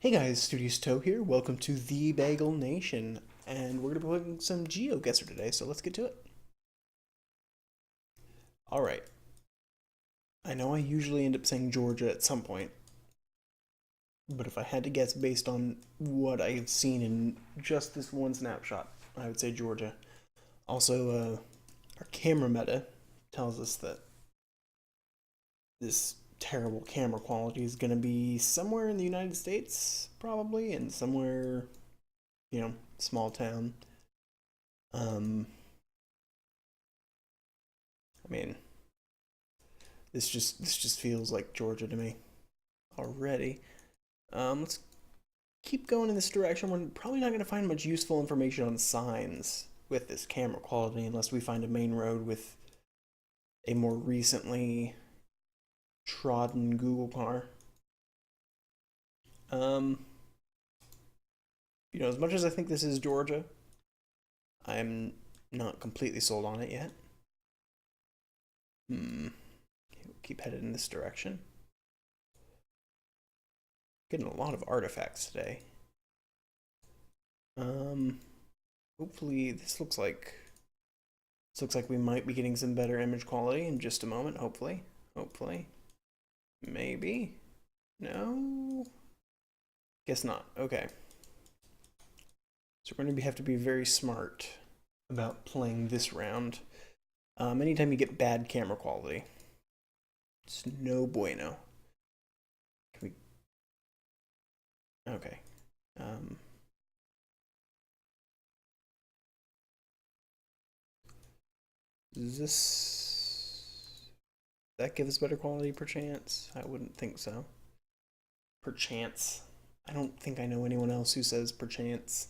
Hey guys, StudiousToe here. Welcome to the Bagel Nation, and we're gonna be playing some Geoguessr today. So let's get to it. All right. I know I usually end up saying Georgia at some point, but if I had to guess based on what I've seen in just this one snapshot, I would say Georgia. Also, our camera meta tells us that this terrible camera quality is gonna be somewhere in the United States, probably, and somewhere, small town. Um, I mean, this just feels like Georgia to me already. Let's keep going in this direction. We're probably not going to find much useful information on signs with this camera quality unless we find a main road with a more recently trodden Google car. Um, as much as I think this is Georgia, I'm not completely sold on it yet. We'll keep headed in this direction. Getting a lot of artifacts today. Hopefully this looks like we might be getting some better image quality in just a moment. Hopefully, maybe. No, guess not. Okay, so we're going to have to be very smart about playing this round. Anytime you get bad camera quality, it's no bueno. Can we? Okay. Does that give us better quality perchance? I wouldn't think so. Perchance. I don't think I know anyone else who says perchance,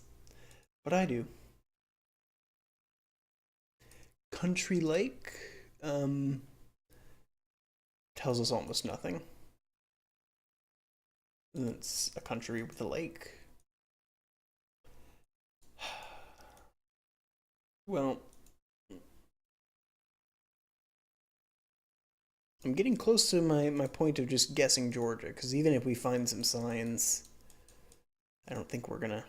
but I do. Country Lake tells us almost nothing. It's a country with a lake. Well, I'm getting close to my point of just guessing Georgia, because even if we find some signs, I don't think we're gonna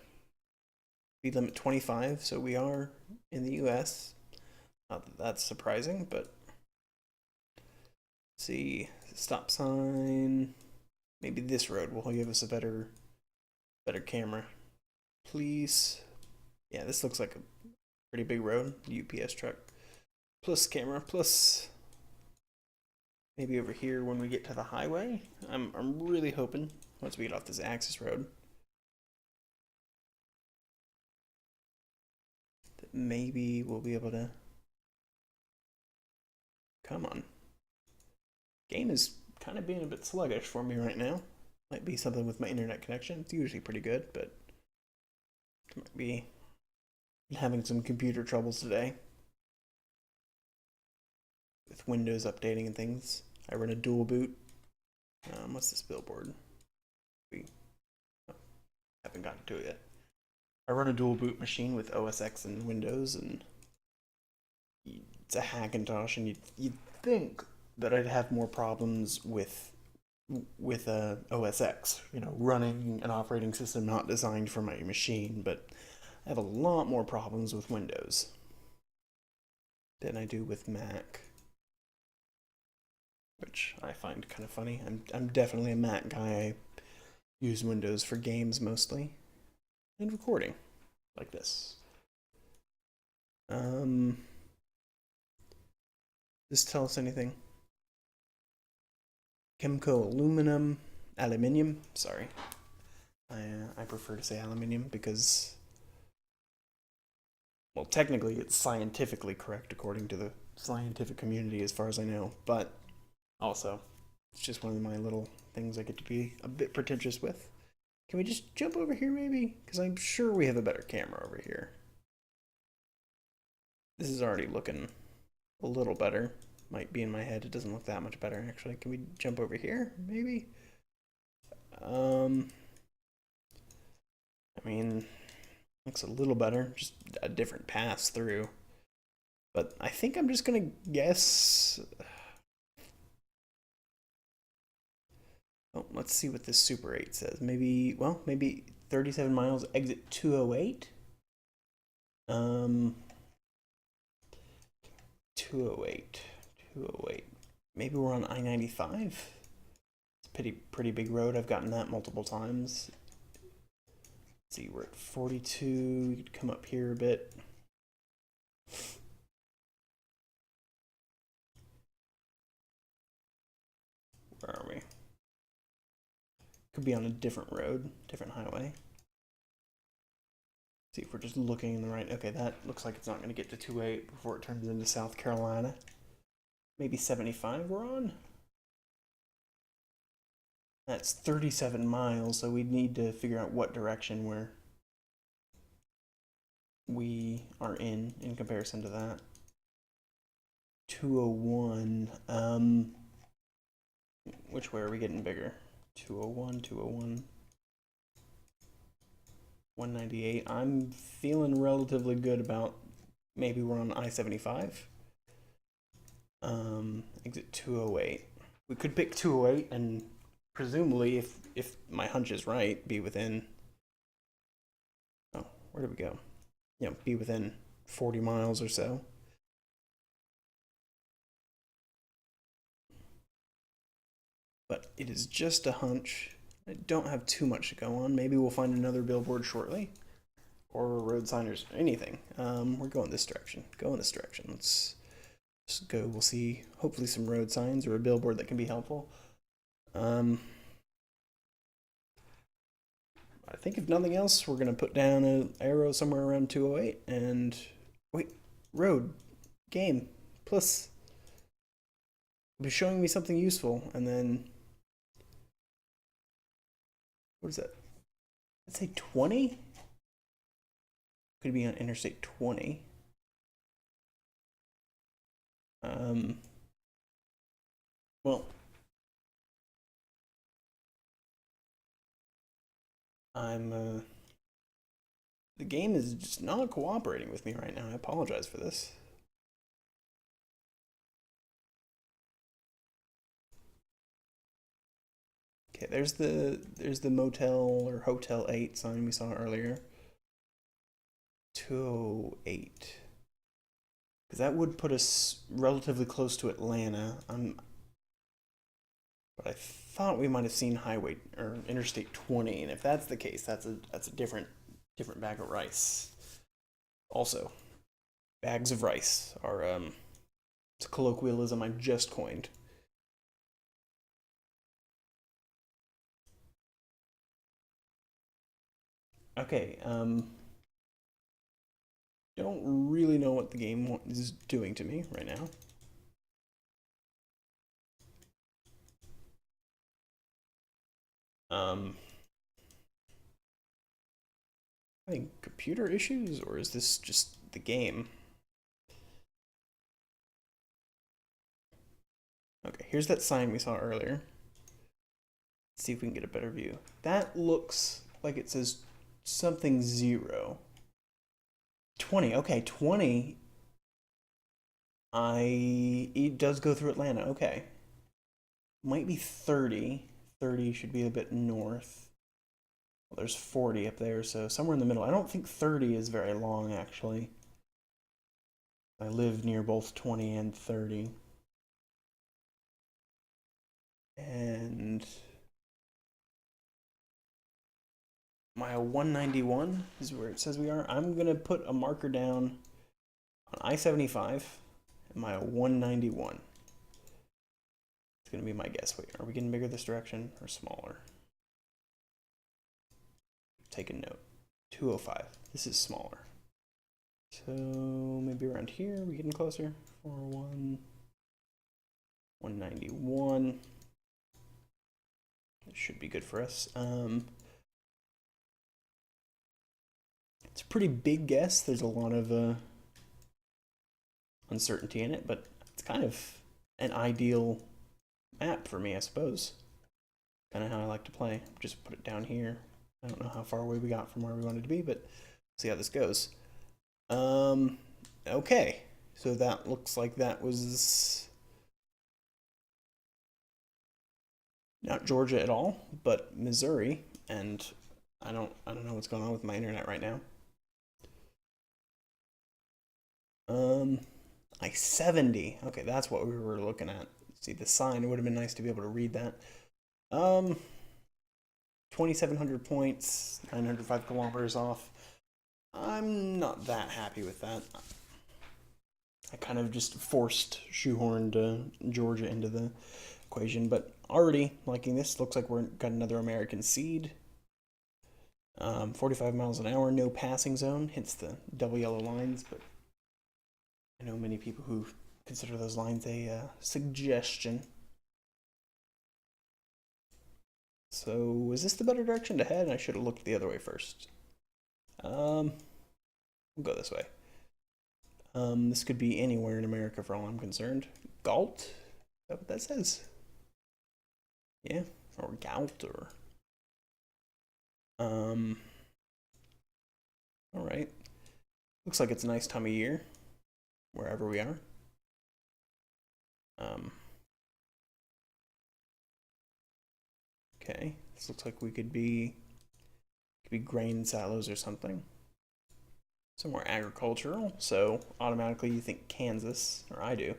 speed limit 25, so we are in the US. Not that that's surprising, but let's see, stop sign. Maybe this road will give us a better camera. Please. Yeah, this looks like a pretty big road. UPS truck. Plus camera, plus maybe over here when we get to the highway. I'm really hoping once we get off this access road that maybe we'll be able to. Come on. Game is kind of being a bit sluggish for me right now. Might be something with my internet connection. It's usually pretty good, but it might be having some computer troubles today with Windows updating and things. I run a dual boot. What's this billboard? We haven't gotten to it yet. I run a dual boot machine with OS X and Windows, and it's a Hackintosh, and you'd think that I'd have more problems with OS X, running an operating system not designed for my machine, but I have a lot more problems with Windows than I do with Mac, which I find kind of funny. I'm definitely a Mac guy. I use Windows for games mostly and recording like this. Does this tell us anything? Chemco aluminium. Sorry, I prefer to say aluminium because, well, technically it's scientifically correct according to the scientific community as far as I know, but also it's just one of my little things I get to be a bit pretentious with. Can we just jump over here maybe? Because I'm sure we have a better camera over here. This is already looking a little better. Might be in my head. It doesn't look that much better, actually. Can we jump over here, maybe? I mean, looks a little better. Just a different pass through. But I think I'm just going to guess. Oh, let's see what this Super 8 says. Maybe, well, maybe 37 miles, exit 208. 208, 208. Maybe we're on I-95. It's a pretty big road. I've gotten that multiple times. Let's see, we're at 42. You could come up here a bit. Where are we? Could be on a different road, different highway. See if we're just looking in the right. Okay, that looks like it's not going to get to 2.8 before it turns into South Carolina. Maybe 75 we're on? That's 37 miles, so we'd need to figure out what direction we are in comparison to that. 201. Which way are we getting bigger? 201, 201. 198. I'm feeling relatively good about maybe we're on I-75. Exit 208. We could pick 208 and presumably, if my hunch is right, be within. Oh, where did we go? Yeah, be within 40 miles or so. But it is just a hunch. I don't have too much to go on. Maybe we'll find another billboard shortly, or a road sign or anything. We're going this direction. Go in this direction. Let's just go. We'll see hopefully some road signs or a billboard that can be helpful. I think if nothing else, we're gonna put down an arrow somewhere around 208 and wait, road, game, plus be showing me something useful, and then what is that? Let's say 20? Could be on Interstate 20. Well, the game is just not cooperating with me right now. I apologize for this. Okay, there's the motel or Hotel 8 sign we saw earlier. 208. Because that would put us relatively close to Atlanta. But I thought we might have seen Highway or Interstate 20, and if that's the case, that's a different bag of rice. Also, bags of rice are it's a colloquialism I just coined. Okay, don't really know what the game is doing to me right now. I think computer issues, or is this just the game? Okay, here's that sign we saw earlier. Let's see if we can get a better view. That looks like it says something 0. 20, okay, 20. It does go through Atlanta, okay. Might be 30. 30 should be a bit north. Well, there's 40 up there, so somewhere in the middle. I don't think 30 is very long, actually. I live near both 20 and 30. And mile 191 is where it says we are. I'm going to put a marker down on I-75 at mile 191. It's going to be my guess. Wait, are we getting bigger this direction or smaller? Take a note. 205. This is smaller. So maybe around here, we getting closer. 401, 191. It should be good for us. It's a pretty big guess. There's a lot of uncertainty in it, but it's kind of an ideal map for me, I suppose. Kind of how I like to play. Just put it down here. I don't know how far away we got from where we wanted to be, but see how this goes. Okay. So that looks like that was Not Georgia at all, but Missouri, and I don't know what's going on with my internet right now. Um, like 70. Okay, that's what we were looking at. See the sign. It would have been nice to be able to read that. Um, 2,700 points, 905 kilometers off. I'm not that happy with that. I kind of just forced shoehorned Georgia into the equation, but already liking this. Looks like we're got another American seed. 45 miles an hour, no passing zone. Hits the double yellow lines, but I know many people who consider those lines a suggestion. So, is this the better direction to head? I should have looked the other way first. We'll go this way. This could be anywhere in America for all I'm concerned. Galt? Is that what that says? Yeah, or Galt, or... Alright. Looks like it's a nice time of year, wherever we are. Okay, this looks like we could be grain silos or something. Somewhere agricultural, so automatically you think Kansas, or I do.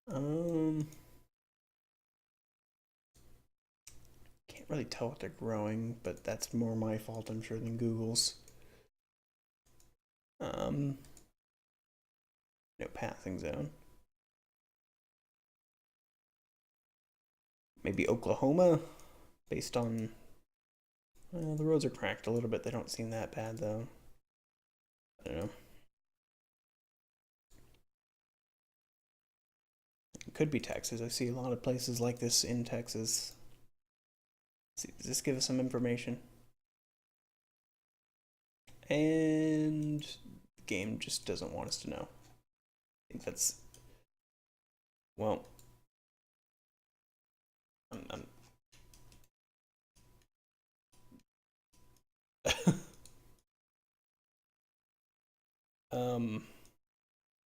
Can't really tell what they're growing, but that's more my fault, I'm sure, than Google's. No passing zone. Maybe Oklahoma, based on... Well, the roads are cracked a little bit. They don't seem that bad, though. I don't know. It could be Texas. I see a lot of places like this in Texas. Let's see, does this give us some information? And the game just doesn't want us to know. I think that's... Well...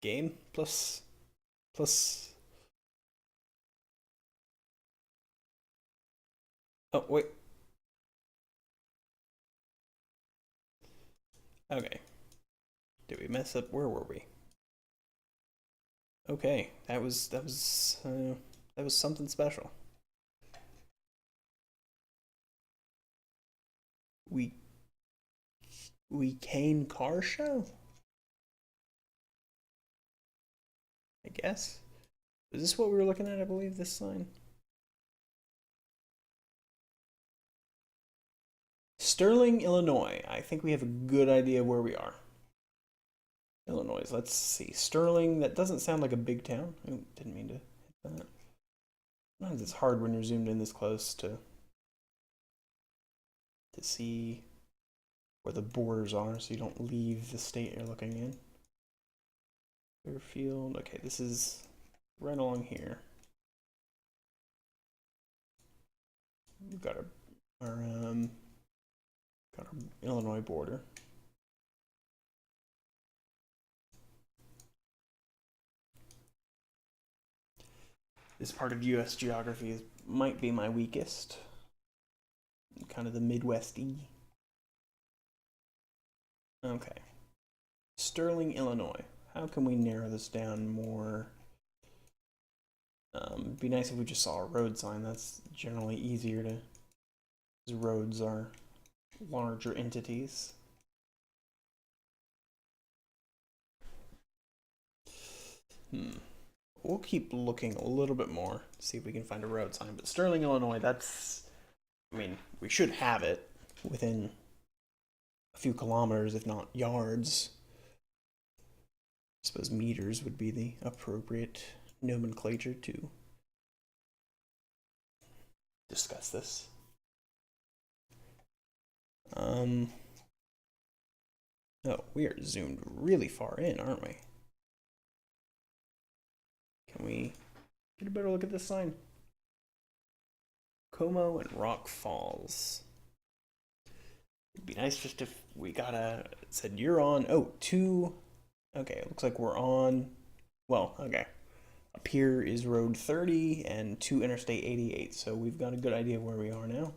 Game plus... Oh, wait. Okay. Did we mess up? Where were we? Okay, that was something special. We Kane car show? I guess. Is this what we were looking at? I believe this sign. Sterling, Illinois. I think we have a good idea where we are. Illinois. Let's see. Sterling. That doesn't sound like a big town. Ooh, didn't mean to hit that. Sometimes it's hard when you're zoomed in this close to see where the borders are, so you don't leave the state you're looking in. Fairfield. Okay, this is right along here. We've got our Illinois border. This part of U.S. geography might be my weakest. Kind of the Midwest-y. Okay. Sterling, Illinois. How can we narrow this down more? It'd be nice if we just saw a road sign. That's generally easier to... Because roads are larger entities. We'll keep looking a little bit more, see if we can find a road sign. But Sterling, Illinois, that's... I mean, we should have it within a few kilometers, if not yards. I suppose meters would be the appropriate nomenclature to discuss this. Oh, we are zoomed really far in, aren't we? Can we get a better look at this sign? Como and Rock Falls. It'd be nice just if we got it said you're on. Oh, two. Okay, it looks like we're on. Well, okay. Up here is Road 30 and 2 Interstate 88. So we've got a good idea of where we are now.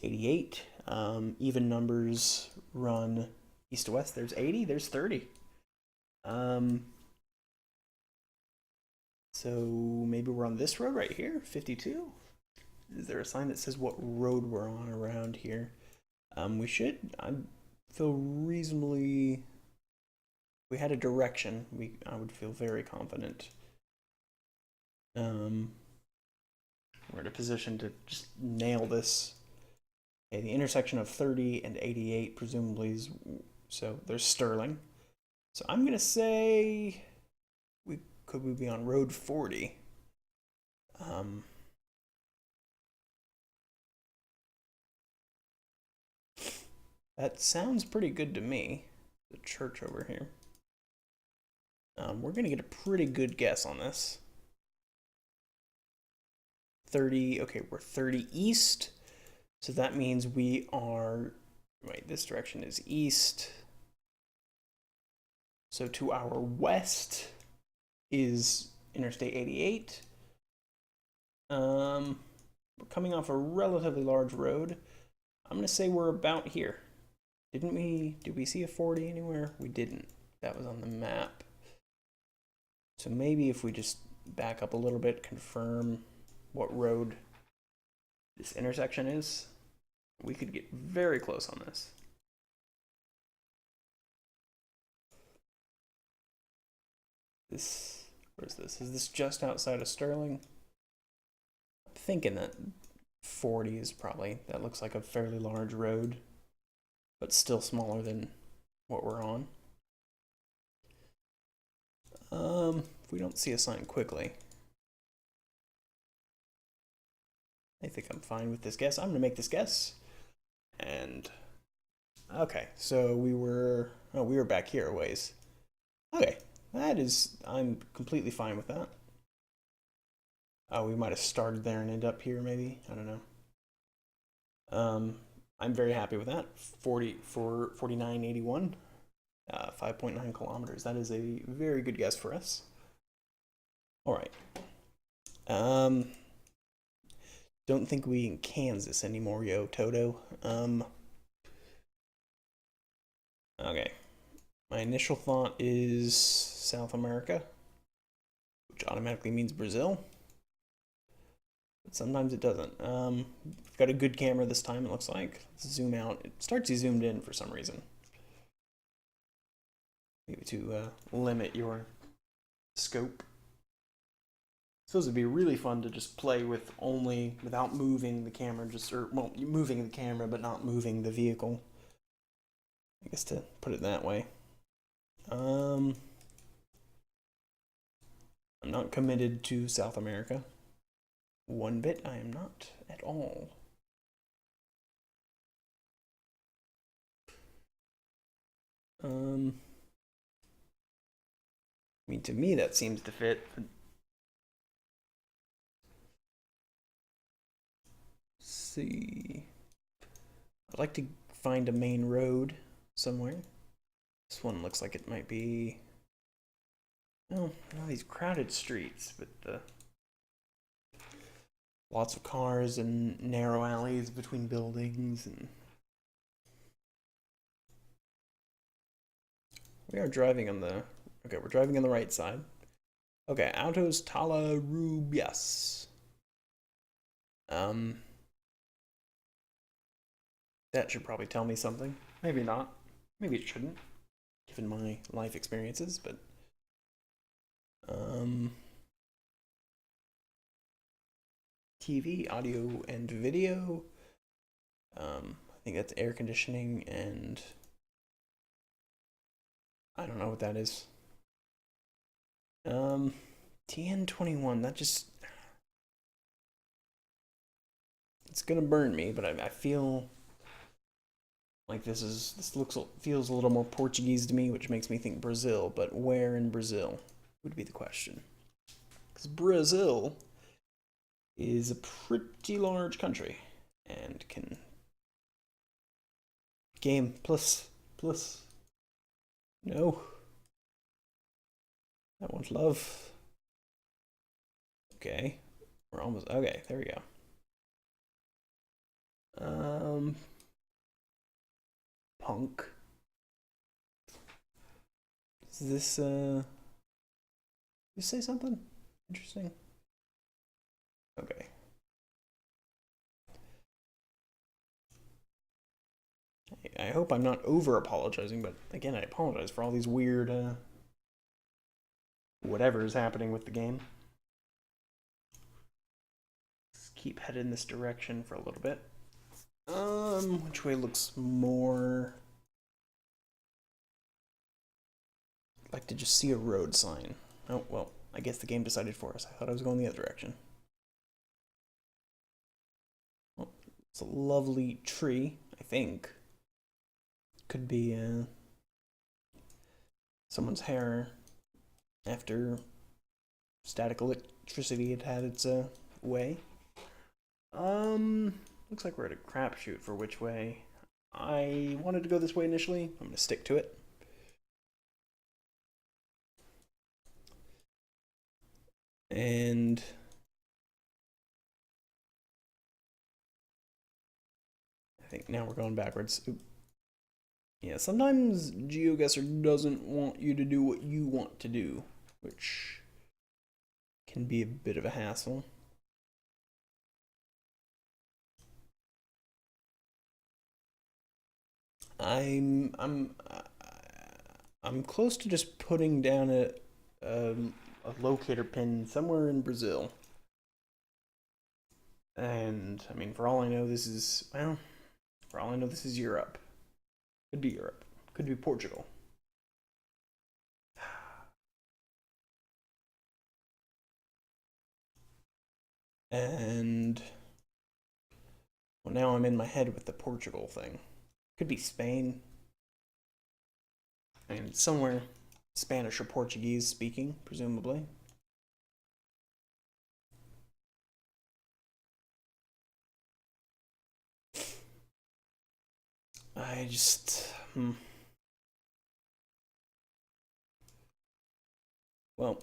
88. Even numbers run east to west. There's 80, there's 30. So maybe we're on this road right here, 52. Is there a sign that says what road we're on around here? We should. I feel reasonably. If we had a direction, I would feel very confident. We're in a position to just nail this. Okay, the intersection of 30 and 88 presumably is, so there's Sterling. So I'm gonna say could we be on Road 40? That sounds pretty good to me. The church over here. We're gonna get a pretty good guess on this. 30, okay, we're 30 east. So that means we are, wait, this direction is east. So to our west is Interstate 88. We're coming off a relatively large road. I'm gonna say we're about here. Did we see a 40 anywhere? We didn't. That was on the map. So maybe if we just back up a little bit, confirm what road this intersection is, we could get very close on this. Where's this? Is this just outside of Sterling? I'm thinking that 40 is probably, that looks like a fairly large road, but still smaller than what we're on. If we don't see a sign quickly, I think I'm fine with this guess. I'm gonna make this guess. And okay, so we were back here a ways. Okay, I'm completely fine with that. Oh, we might have started there and ended up here, maybe. I don't know. I'm very happy with that. 4981, 5.9 kilometers. That is a very good guess for us. All right. Don't think we in Kansas anymore, yo, Toto. Okay. My initial thought is South America, which automatically means Brazil. But sometimes it doesn't. We've got a good camera this time, it looks like. Let's zoom out. It starts you zoomed in for some reason. Maybe to limit your scope. I suppose it'd be really fun to just play with without moving the camera, moving the camera but not moving the vehicle. I guess to put it that way. I'm not committed to South America. One bit, I am not at all. I mean, to me that seems to fit. See, I'd like to find a main road somewhere. This one looks like it might be, oh, these crowded streets with the lots of cars and narrow alleys between buildings, and we are driving on the, okay, we're driving on the right side. Okay, Autos Talarubias. That should probably tell me something. Maybe not. Maybe it shouldn't, given my life experiences, but TV, audio, and video. I think that's air conditioning, and I don't know what that is. TN21, that just, it's gonna burn me, but I feel like feels a little more Portuguese to me, which makes me think Brazil, but where in Brazil would be the question. Because Brazil is a pretty large country and can game plus no, that one's love. Okay. We're almost, okay, there we go. Punk. Is this, you say something interesting? Okay. I hope I'm not over apologizing, but again, I apologize for all these weird, whatever is happening with the game. Let's keep headed in this direction for a little bit. Which way looks more like to just see a road sign? Oh, well, I guess the game decided for us. I thought I was going the other direction. Well, it's a lovely tree, I think. Could be someone's hair after static electricity had had its way. Looks like we're at a crapshoot for which way. I wanted to go this way initially. I'm gonna stick to it. And I think now we're going backwards. Oop. Yeah, sometimes Geoguessr doesn't want you to do what you want to do, which can be a bit of a hassle. I'm I'm I'm close to just putting down a locator pin somewhere in Brazil. And I mean, for all I know, this is, well, for all I know, this is Europe. Could be Europe. Could be Portugal. And well, now I'm in my head with the Portugal thing. Could be Spain. I mean, somewhere Spanish or Portuguese speaking, presumably. I just, well,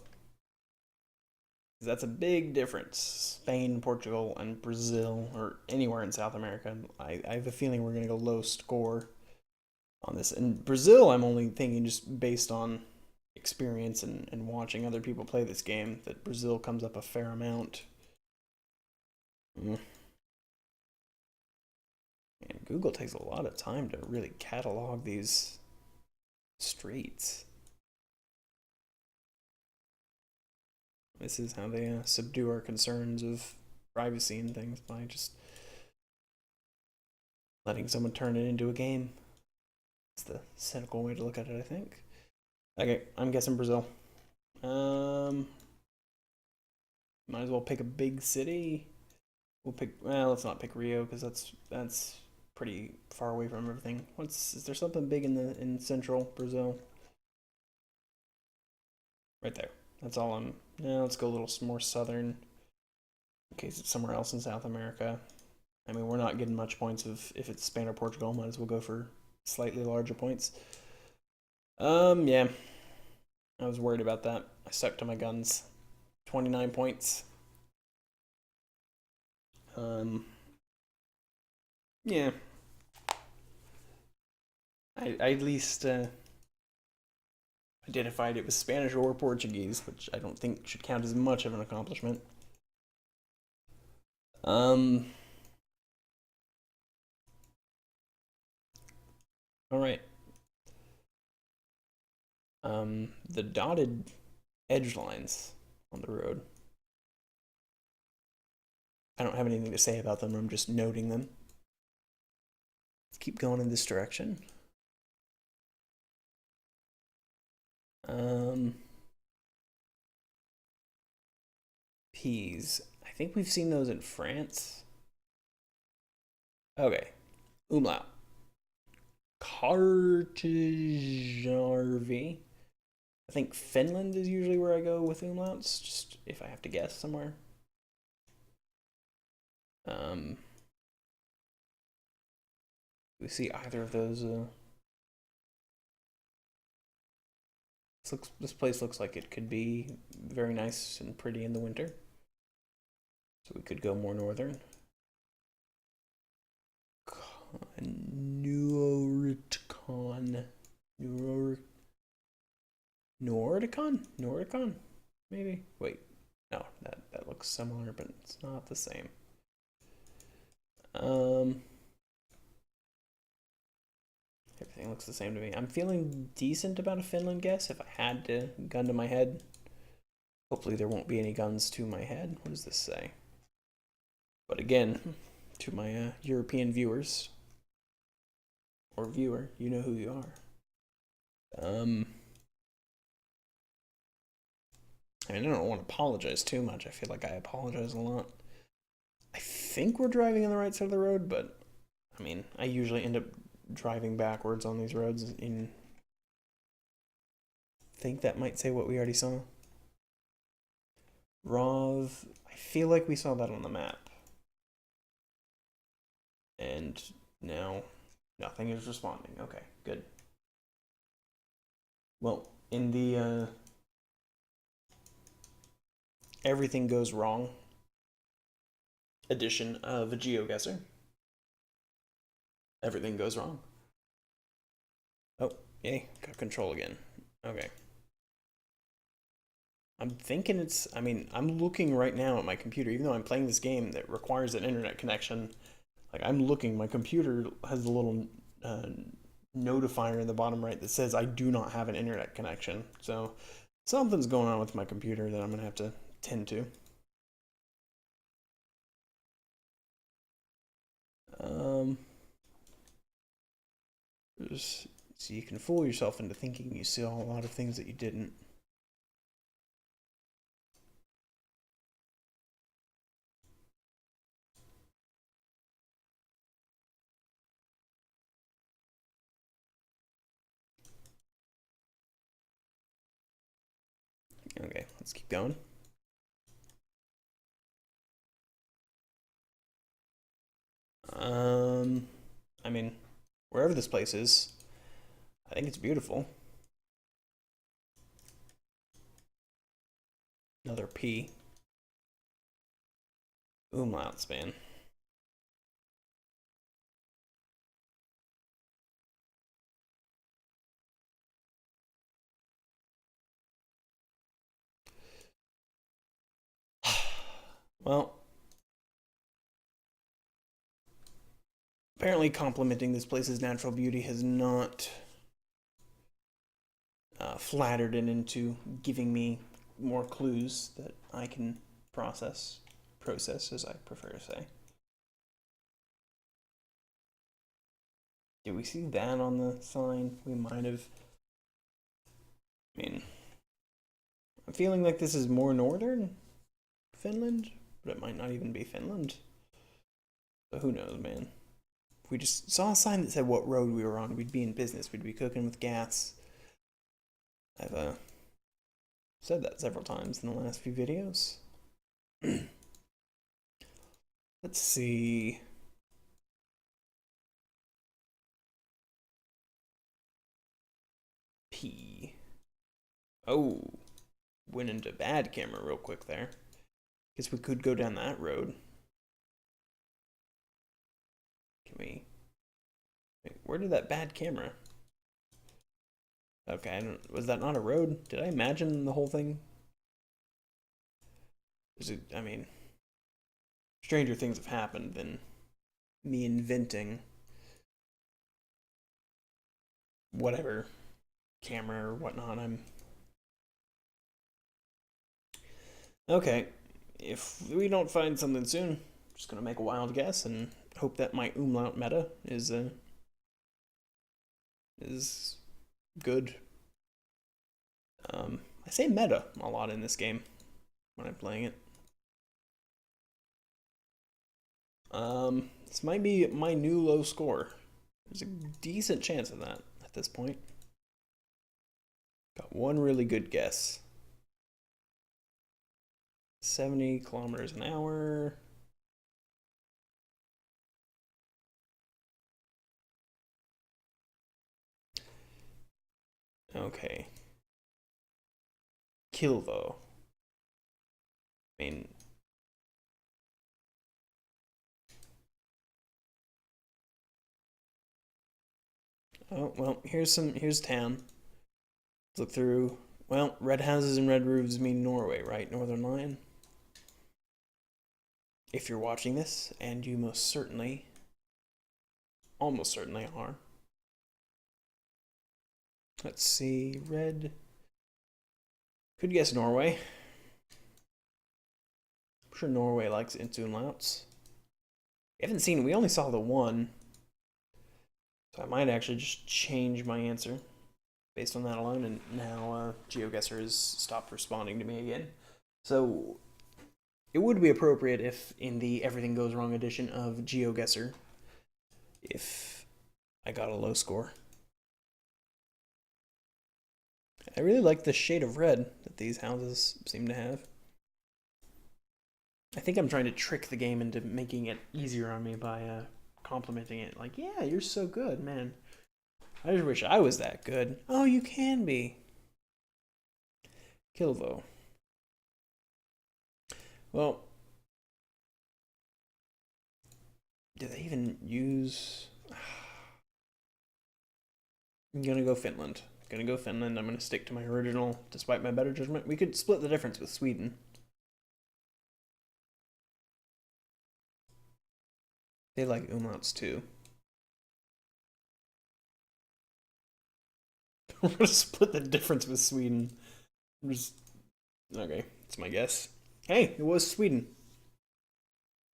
that's a big difference. Spain, Portugal, and Brazil, or anywhere in South America. I have a feeling we're going to go low score on this. And Brazil, I'm only thinking just based on experience and watching other people play this game, that Brazil comes up a fair amount. And Google takes a lot of time to really catalog these streets. This is how they subdue our concerns of privacy and things by just letting someone turn it into a game. It's the cynical way to look at it, I think. Okay, I'm guessing Brazil. Might as well pick a big city. We'll pick. Well, let's not pick Rio because that's pretty far away from everything. Is there something big in central Brazil? Right there. That's all I'm. Yeah, let's go a little more southern. In case it's somewhere else in South America. I mean, we're not getting much points if it's Spain or Portugal. Might as well go for slightly larger points. Yeah. I was worried about that. I stuck to my guns. 29 points. Yeah. I at least identified it was Spanish or Portuguese, which I don't think should count as much of an accomplishment. All right. The dotted edge lines on the road. I don't have anything to say about them. I'm just noting them. Let's keep going in this direction. Peas. I think we've seen those in France. Okay. Umlaut. Kartjarvi. I think Finland is usually where I go with umlauts, just if I have to guess somewhere. We see either of those. This place looks like it could be very nice and pretty in the winter. So we could go more northern. Nordicon? Maybe? Wait. No, that looks similar, but it's not the same. Everything looks the same to me. I'm feeling decent about a Finland guess if I had to gun to my head. Hopefully there won't be any guns to my head. What does this say? But again, to my European viewers, or viewer, you know who you are. I mean, I don't want to apologize too much. I feel like I apologize a lot. I think we're driving on the right side of the road, but I mean, I usually end up driving backwards on these roads. I think that might say what we already saw. Rov, I feel like we saw that on the map. And now nothing is responding. Okay, good. Well, in the everything goes wrong edition of a Geoguessr, everything goes wrong. Oh, yay, got control again. Okay. I'm thinking it's, I mean, I'm looking right now at my computer, even though I'm playing this game that requires an internet connection. Like, I'm looking, my computer has a little notifier in the bottom right that says I do not have an internet connection. So something's going on with my computer that I'm going to have to tend to. So you can fool yourself into thinking you saw a lot of things that you didn't. Okay, let's keep going. I mean, wherever this place is, I think it's beautiful. Another P. Umlauts, man. Well, apparently complimenting this place's natural beauty has not flattered it into giving me more clues that I can process as I prefer to say. Did we see that on the sign? We might have. I mean, I'm feeling like this is more northern Finland, but it might not even be Finland. So who knows, man. If we just saw a sign that said what road we were on, we'd be in business. We'd be cooking with gas. I've said that several times in the last few videos. Let's see. P. Oh, went into bad camera real quick there. Guess we could go down that road. Can we? Wait, where did that bad camera? Okay, was that not a road? Did I imagine the whole thing? I mean, stranger things have happened than me inventing whatever camera or whatnot. Okay, if we don't find something soon, I'm just gonna make a wild guess and hope that my umlaut meta is good. I say meta a lot in this game when I'm playing it. This might be my new low score. There's a decent chance of that at this point. Got one really good guess. 70 kilometers an hour. Okay. Kilvo. I mean, Oh, well, here's town. Let's look through. Well, red houses and red roofs mean Norway, right? Northern Lion. If you're watching this, and you most certainly, almost certainly are. Let's see, red. Could guess Norway. I'm sure Norway likes umlauts. We haven't seen, we only saw the one. So I might actually just change my answer based on that alone, and now Geoguessr has stopped responding to me again. So it would be appropriate if in the Everything Goes Wrong edition of Geoguessr, if I got a low score. I really like the shade of red that these houses seem to have. I think I'm trying to trick the game into making it easier on me by complimenting it. Like, yeah, you're so good, man. I just wish I was that good. Oh, you can be. Kilvo. Well, do they even use... I'm gonna go Finland. I'm gonna stick to my original, despite my better judgment. We could split the difference with Sweden. They like umlauts too. We're gonna split the difference with Sweden. Okay, that's my guess. Hey, it was Sweden.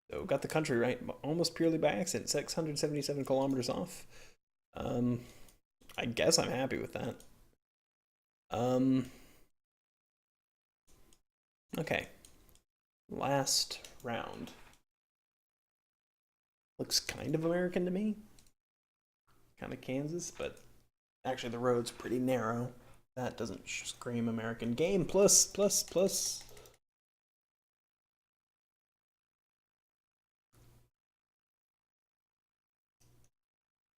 So got the country right, almost purely by accident. 677 kilometers off. I guess I'm happy with that. Okay. Last round. Looks kind of American to me. Kind of Kansas, but actually the road's pretty narrow. That doesn't scream American. Game plus.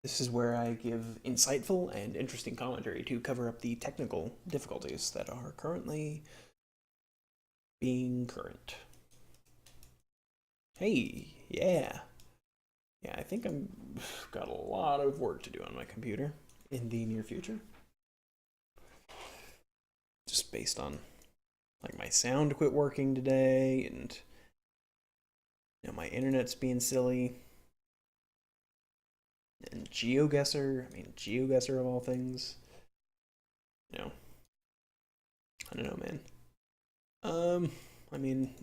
This is where I give insightful and interesting commentary to cover up the technical difficulties that are currently being current. Hey, yeah. Yeah, I think I'm got a lot of work to do on my computer in the near future. Just based on like my sound quit working today, and you know, my internet's being silly. And Geoguessr, I mean Geoguessr of all things. You know, I don't know, man. I mean,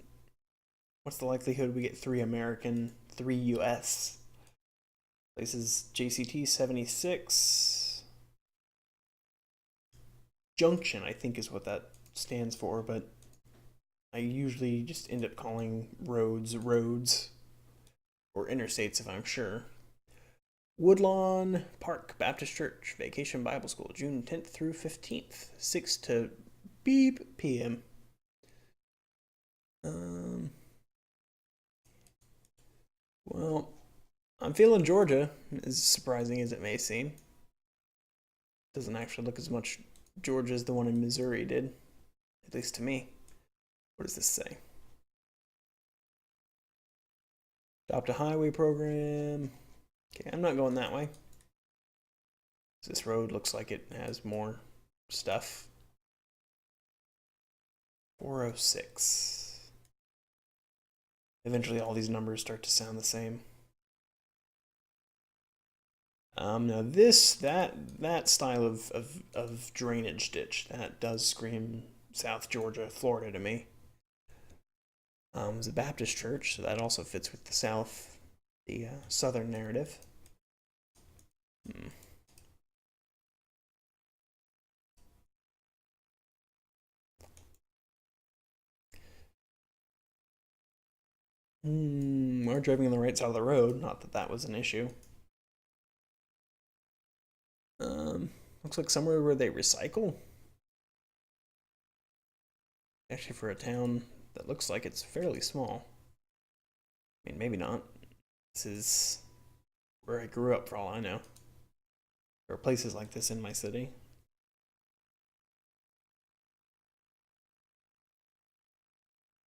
what's the likelihood we get 3 American, 3 US? Places JCT 76. Junction, I think, is what that stands for, but I usually just end up calling roads or interstates if I'm sure. Woodlawn Park Baptist Church Vacation Bible School, June 10th through 15th, 6 to beep p.m. Well, I'm feeling Georgia, as surprising as it may seem. Doesn't actually look as much Georgia as the one in Missouri did, at least to me. What does this say? Adopt a highway program. Okay, I'm not going that way. This road looks like it has more stuff. 406. Eventually all these numbers start to sound the same. Now that style of drainage ditch, that does scream South Georgia, Florida to me. It's a Baptist church, so that also fits with the southern narrative. We're driving on the right side of the road, not that that was an issue. Looks like somewhere where they recycle. Actually, for a town that looks like it's fairly small. I mean, maybe not. This is where I grew up, for all I know. There are places like this in my city.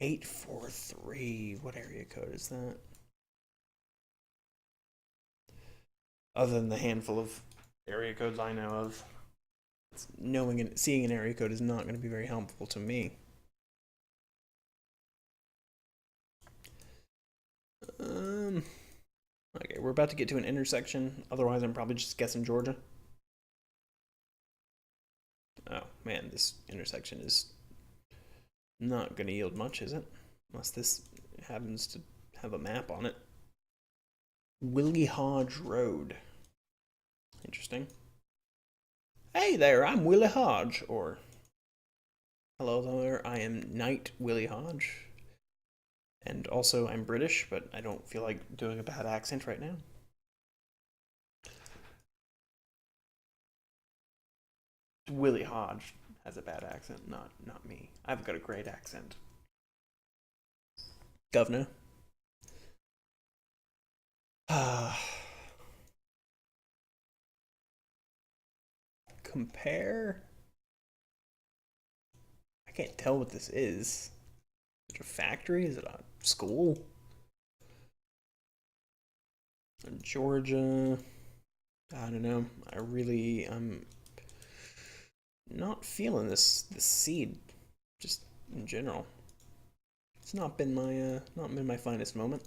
$843. What area code is that? Other than the handful of area codes I know of. Knowing and seeing an area code is not going to be very helpful to me. Okay, we're about to get to an intersection. Otherwise, I'm probably just guessing Georgia. Oh man, this intersection is not going to yield much, is it? Unless this happens to have a map on it. Willie Hodge Road. Interesting. Hey there, I'm Willie Hodge. Or, hello there, I am Knight Willie Hodge. And also, I'm British, but I don't feel like doing a bad accent right now. Willie Hodge has a bad accent, not me. I've got a great accent. Governor. Compare? I can't tell what this is. Is it a factory? Is it a school? Georgia. I don't know. I'm not feeling this seed, just in general. It's not been my finest moment.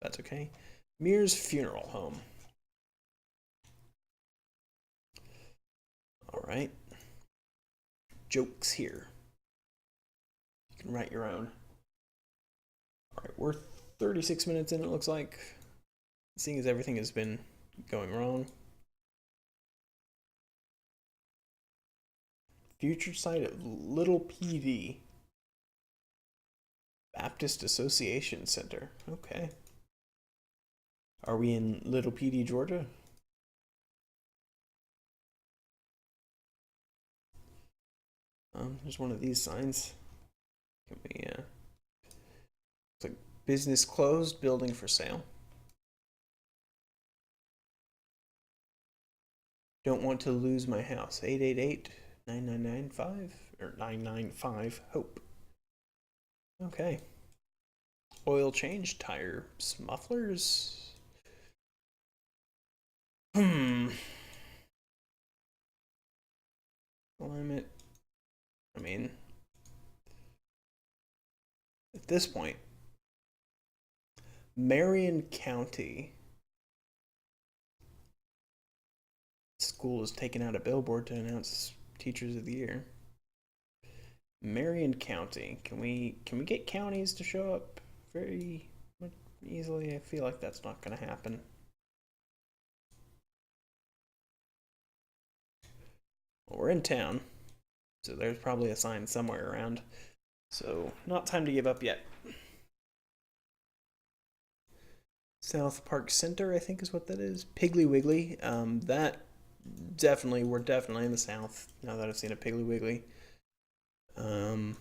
That's okay. Mears Funeral Home. All right. Jokes here. You can write your own. All right, we're 36 minutes in, it looks like. Seeing as everything has been going wrong. Future site of Little PD. Baptist Association Center. Okay. Are we in Little PD, Georgia? There's one of these signs. Can we, it's like business closed, building for sale. Don't want to lose my house. 888-9995 or 995 hope. Okay. Oil change, tire mufflers. Climate. I mean, at this point, Marion County school has taken out a billboard to announce Teachers of the Year. Marion County. Can we get counties to show up very easily? I feel like that's not going to happen. Well, we're in town, so there's probably a sign somewhere around. So, not time to give up yet. South Park Center, I think is what that is. Piggly Wiggly. That we're definitely in the South now that I've seen a Piggly Wiggly. I've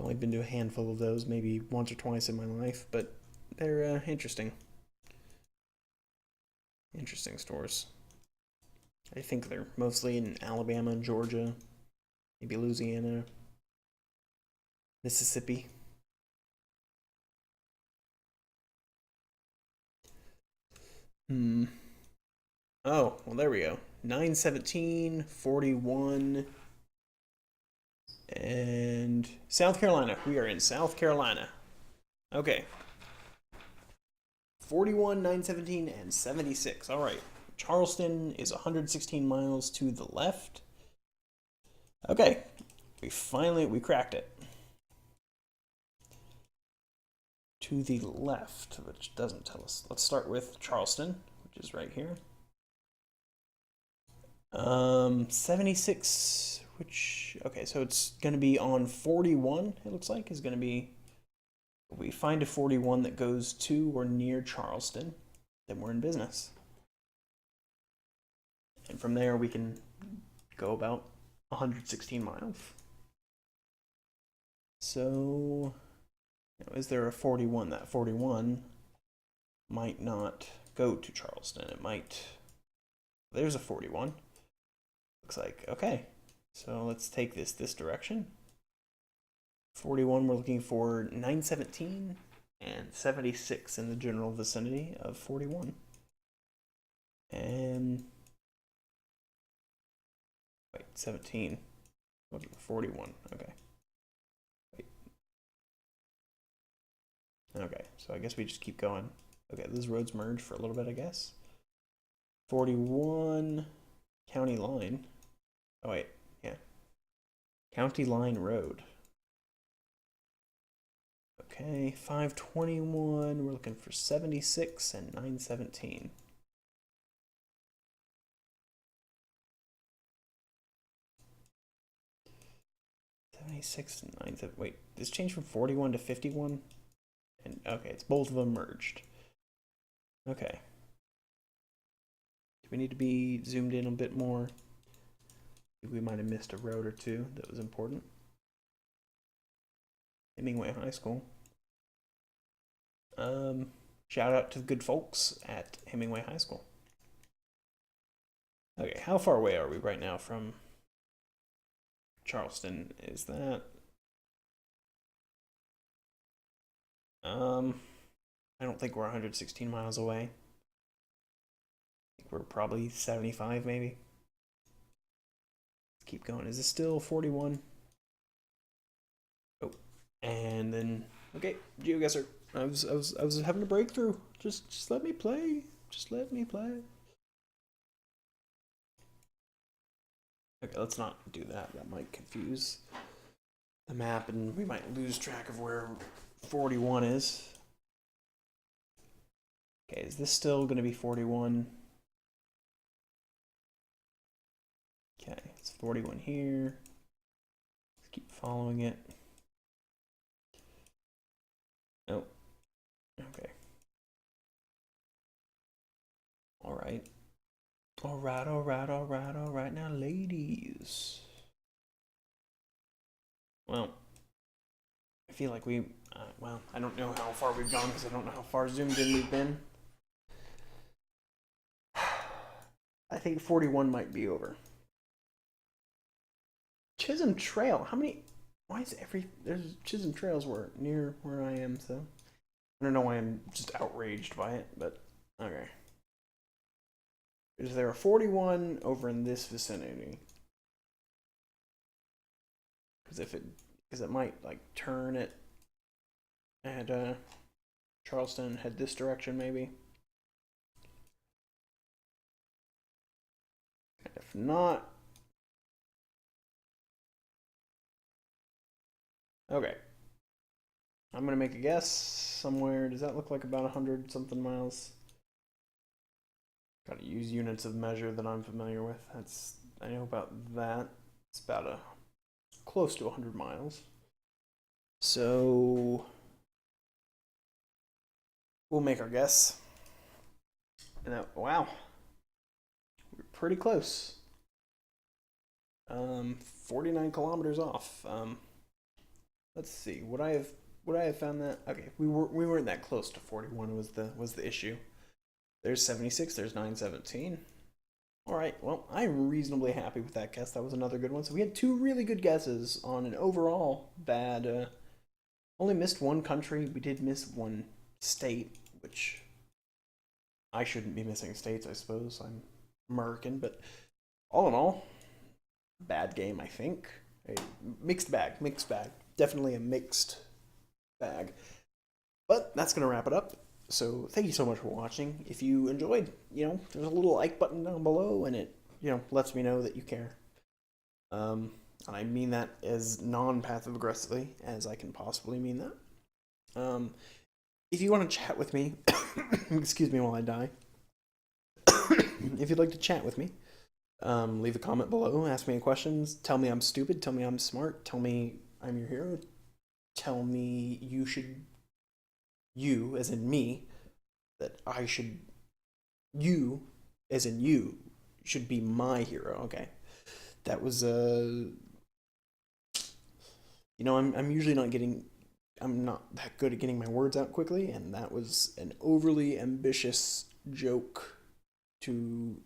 only been to a handful of those, maybe once or twice in my life, but they're interesting. Interesting stores. I think they're mostly in Alabama, Georgia, maybe Louisiana, Mississippi. Oh, well, there we go. 917-41. And South Carolina. We are in South Carolina. Okay. 41, 917, and 76. All right. Charleston is 116 miles to the left. Okay. We cracked it. To the left, which doesn't tell us. Let's start with Charleston, which is right here. 76, which, okay, so it's going to be on 41, it looks like, is going to be, if we find a 41 that goes to or near Charleston, then we're in business. And from there, we can go about 116 miles. So, is there a 41? That 41 might not go to Charleston. It might, there's a 41. Looks like, okay, so let's take this direction. 41, we're looking for 917 and 76 in the general vicinity of 41. 17. What, 41. Okay. Wait. Okay, so I guess we just keep going. Okay, those roads merge for a little bit, I guess. 41 County Line. Oh, wait. Yeah. County Line Road. Okay, 521. We're looking for 76 and 917. And 9. Wait, this changed from 41 to 51? And okay, it's both of them merged. Okay. Do we need to be zoomed in a bit more? We might have missed a road or two that was important. Hemingway High School. Shout out to the good folks at Hemingway High School. Okay, how far away are we right now from Charleston? Is that I don't think we're 116 miles away. I think we're probably 75 maybe. Let's keep going. Is this still 41? Oh, and then okay, Geoguessr. I was having a breakthrough. Just let me play. Just let me play. Okay, let's not do that. That might confuse the map and we might lose track of where 41 is. Okay, is this still going to be 41? Okay, it's 41 here. Let's keep following it. Oh, okay. All right. All right, all right, all right, all right. Now, ladies. Well, I feel like we, well, I don't know how far we've gone because I don't know how far zoomed in we've been. I think 41 might be over. Chisholm Trail. How many? Why is there's Chisholm Trails near where I am, so I don't know why I'm just outraged by it, but okay. Is there a 41 over in this vicinity? Because it might like turn it at Charleston and head this direction maybe. And if not, okay. I'm gonna make a guess somewhere. Does that look like about 100 something miles? Gotta use units of measure that I'm familiar with. I know about that. It's about close to 100 miles. So we'll make our guess. And wow, we're pretty close. 49 kilometers off. Let's see. Would I have found that? Okay, we weren't that close to 41 was the issue. There's 76, there's 917. All right, well, I'm reasonably happy with that guess. That was another good one. So we had two really good guesses on an overall bad, only missed one country. We did miss one state, which I shouldn't be missing states, I suppose. I'm American, but all in all, bad game, I think. A mixed bag. Definitely a mixed bag. But that's going to wrap it up. So thank you so much for watching. If you enjoyed, there's a little like button down below and it, lets me know that you care. And I mean that as non-passive aggressively as I can possibly mean that. If you want to chat with me, excuse me while I die. If you'd like to chat with me, leave a comment below, ask me any questions, tell me I'm stupid, tell me I'm smart, tell me I'm your hero, tell me you, as in me, that you, as in you, should be my hero. Okay. That was, I'm usually I'm not that good at getting my words out quickly, and that was an overly ambitious joke to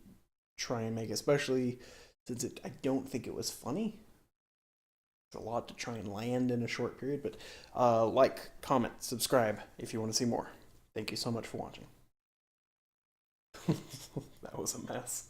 try and make, especially since I don't think it was funny. It's a lot to try and land in a short period, but like, comment, subscribe if you want to see more. Thank you so much for watching. That was a mess.